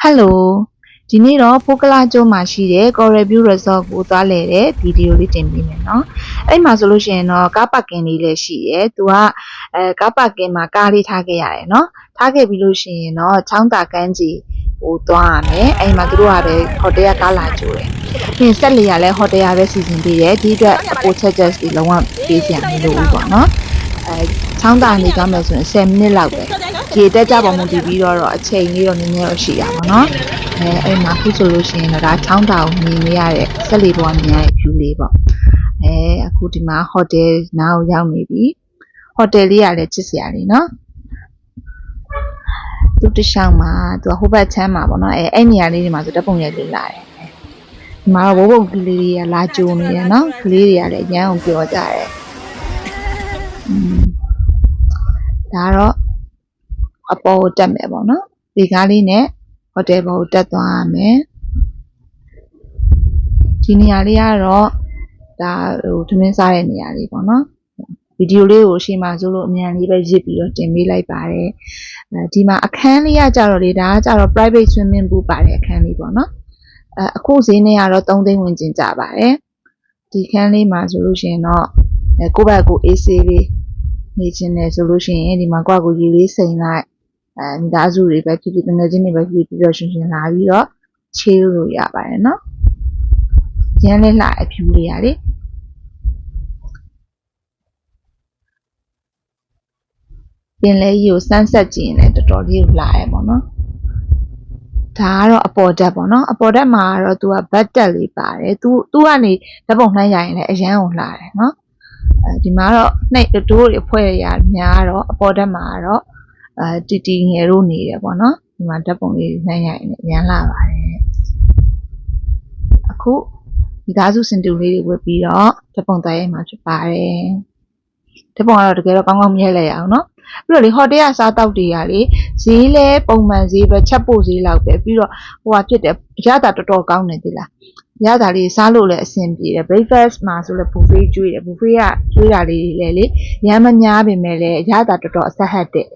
Hello ဒီနေ့တော့ဖိုကလာကျွန်းမှာရှိတဲ့ Coral View Resort ကိုသွားလည်တဲ့ဗီဒီယိုလေးတင်ပေးမယ်နော်အဲ့မှာဆိုလို့ရှိရင်တော့ကားပါကင်လေးလည်းရှိတယ်သူကကားပါကင်မှာကားလေးထားခဲ့ရတယ်နော်ထားခဲ့ပြီးလို့ရှိရင်တော့ချောင်းတာကန်းကြီးဟိုသွားရမယ်အဲ့မှာသူတို့ကပဲဟိုတယ်ကကားလာကြိုးတယ်ပြီးဆက်လေရလဲဟိုတယ်ကပဲစီစဉ်ပေးတယ်ဒီအတွက်အပိုချက်ချက်စီလုံးဝပေးစရာမလိုဘူးပေါ့နော်ချောင်းတာနေကြမယ်ဆိုရင်10မိနစ်လောက်ပဲရေတက်ကြပေါ်မူတည်ပြီးတော့အချိန်လေးတော့နည်းနည်းတော့ရှိရပါတော့အဲ့မှာခုဆိုလို့ရှိရင်တော့ဒါချောင်းတာကိုမြင်နေရတဲ့ဆက်လေးပေါ်မြင်ရတဲ့ view လေးပေါ့အခုဒီမှာ hotel နားကိုရောက်နေပြီ hotel လေးကလည်းချစ်စရာလေးနော်သူတခြားမှာသူကဟိုဘက်ချမ်းမှာပေါ့နော်အဲ့နေရာလေးတွေမှာဆိုဓာတ်ပုံရိုက်လေးလာတယ်ဒီမှာတော့ဘိုးဘုံကလေးတွေကလာကြိုနေတယ်နော်ကလေးတွေကလည်းအရန်အောင်ပြောကြတယ်ဒါတော့အပေါ်ကိုတက်မယ်ပေါ့နော်ဒီကားလေးနဲ့ဟိုတယ်ပေါ်ကိုတက်သွားရမယ်ဒီနေရာလေးကတော့ဒါဟိုထမင်းစားတဲ့နေရာလေးပေါ့နော်ဗီဒီယိုလေးကိုရှေ့မှာဆိုလို့အမြန်လေးပဲရစ်ပြီးတော့တင်ပေးလိုက်ပါတယ်ဒီမှာအခန်းလေးကကြတော့လေဒါကကြတော့ private swimming pool ပါတယ်အခန်းလေးပေါ့နော်အခုဈေးနဲ့ကတော့3သိန်းဝင်ကျင်ကြပါတယ်ဒီခန်းလေးမှာဆိုလို့ရှိရင်တော့ကိုယ့်ဘက်ကိုအေးဆေးလေးနေချင်းတယ်ဆိုလို့ရှိရင်ဒီမှာကိုယ့်ကိုရေလေးစိမ်လိုက်မိသားစုတွေပဲဖြစ်ဖြစ်ငွေချင်းတွေပဲဖြစ်ပြီးတော့ရှင်လာပြီးတော့ချေးလို့ရပါတယ်နော်ရမ်းလေးလှအဖြူလေးရလေပင်လဲကြီးကိုစမ်းဆက်ကြည့်ရင်လည်းတော်တော်လေးကိုလှရဲပေါ့နော်ဒါကတော့အပေါ်တက်ပေါ့နော်အပေါ်တက်မှာတော့သူကဘတ်တက်လေးပါတယ်သူကနေဓာတ်ပုံလှမ်းရရင်လည်းအရန်ကိုလှတယ်နော်ဒီမှာတော့နှိပ်တိုးတွေဖွဲ့ရများတော့အပေါ်တက်မှာတော့တီငယ်တို့နေတယ်ပေါ့နော်ဒီမှာဓာတ်ပုံလေးလှမ်းရရင်လည်းအရန်လှပါတယ်အခုဒီကားစုစင်တူလေးတွေဝတ်ပြီးတော့ဓာတ်ပုံသားရိုက်မှာဖြစ်ပါတယ်ဓာတ်ပုံကတော့တကယ်တော့ကောင်းကောင်းမြဲလိုက်ရအောင်နော်ပြီးတော့လေဟိုတယ်ကစားတောက်တွေကလေဈေးလဲပုံမှန်ဈေးပဲချက်ပို့ဈေးလောက်ပဲပြီးတော့ဟိုဟာဖြစ်တယ်ရတာတော်တော်ကောင်းနေသေးလားရတာလေးစားလို့လည်းအဆင်ပြေတယ် breakfast မှာဆိုလည်း buffet ကျွေးတယ် buffet ကကျွေးတာလေးတွေလေရမ်းမများပေမဲ့လည်းရတာတော်တော်အဆက်ဟတ်တယ်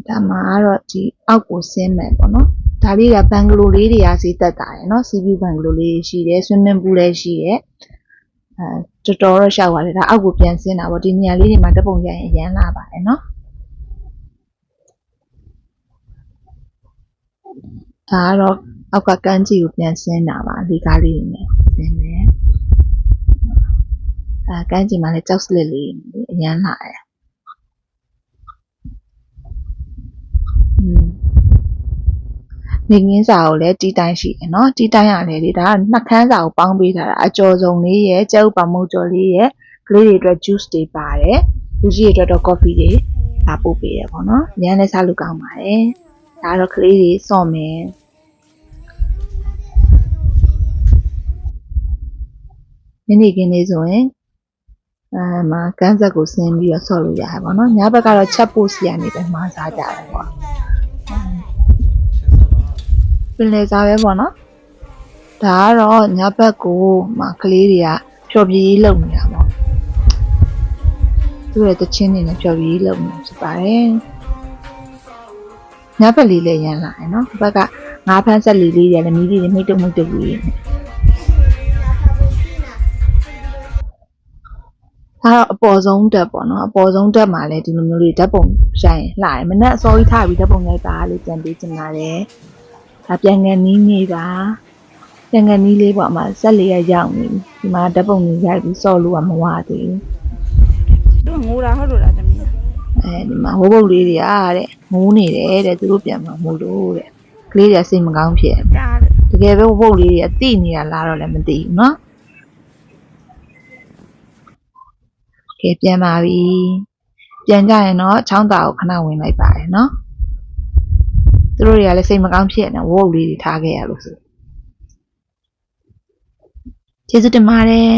ဒါမှတော့ဒီအောက်ကိုဆင်းမယ်ပေါ့နော်ဒါလေးကဘန်ဂလိုလေးတွေကဈေးသက်တာရယ်နော်စီးပြူဘန်ဂလိုလေးရှိတယ် swimming pool လည်းရှိတယ်တော်တော်တော့ရှောက်ပါတယ်ဒါအောက်ကိုပြန်ဆင်းတာပေါ့ဒီနေရာလေးတွေမှာဓာတ်ပုံရိုက်ရင်အရန်လာပါတယ်နော်ဒါကတော့အောက်ကကန်းကြီးကိုပြန်ဆင်းတာပါဒီကားလေးနဲ့ဆင်းမယ်ကန်းကြီးမှာလည်းကြောက်စလစ်လေးအရန်လာတယ်နေငင်းစာကိုလည်းတီးတိုင်းရှိတယ်နော်တီးတိုင်းရတယ်လေဒါကနှစ်ခန်းစာကိုပေါင်းပေးထားတာအကျော်စုံလေးရဲ့ကျဲဥပါမုတ်ကျော်လေးရဲ့ကလေးတွေအတွက် juice တွေပါတယ်လူကြီးတွေအတွက်တော့ coffee တွေလာပို့ပေးတယ်ပေါ့နော်ညနေစားလို့ကောင်းပါတယ်ဒါတော့ကလေးတွေစော့မယ်ညနေခင်းလေးဆိုရင်မှာကန်းဆက်ကိုဆင်းပြီးတော့ဆော့လို့ရတယ်ပေါ့နော်ညဘက်ကတော့ချက်ပို့စီရနေပဲမှားစားကြတယ်ပေါ့ပင်လေစားပဲပေါ့နော်ဒါကတော့ညဘက်ကိုမှာကလေးတွေကဖြော်ပြေးလုပ်နေတာပေါ့သူ့ရဲ့တချင်းတွေနဲ့ဖြော်ပြေးလုပ်နေတာဖြစ်ပါတယ်ညဘက်လေးလည်းရမ်းလာတယ်နော်ဘက်ကငါးဖန်းဆက်လေးတွေလည်းမီးတွေမိတ်တုံလေးဒါတော့အပေါ်ဆုံးတက်ပေါ့နော်အပေါ်ဆုံးတက်မှာလည်းဒီလိုမျိုးလေးဓာတ်ပုံရိုက်လှတယ်မနဲ့အစောကြီးထားပြီးဓာတ်ပုံရိုက်တာလေးကြံပေးချင်ပါတယ်ဒါပြန်ငန်းနီးနေတာပြန်ငန်းနီးလေးပေါ့မှာဇက်လေးရရောက်နေဒီမှာဓာတ်ပုံလေးရိုက်ပြီးစော့လို့ကမဝသေးဘူးသူငိုတာဟုတ်လို့လားသမီးဒီမှာဝုတ်ဝုတ်လေးတွေကတဲ့ငိုးနေတယ်တဲ့သူတို့ပြန်မှာမို့လို့တဲ့ကလေးတွေကစိတ်မကောင်းဖြစ်တကယ်ပဲဝုတ်ဝုတ်လေးတွေတိနေတာလားတော့လည်းမသိဘူးနော်ကဲပြန်ပါပြီပြန်ကြရင်တော့ချောင်းတာကိုခဏဝင်လိုက်ပါတယ်နော်သူတို့တွေကလည်းစိတ်မကောင်းဖြစ်နေဝုတ်လေးတွေထားခဲ့ရလို့ဆိုကျေးဇူးတင်ပါတယ်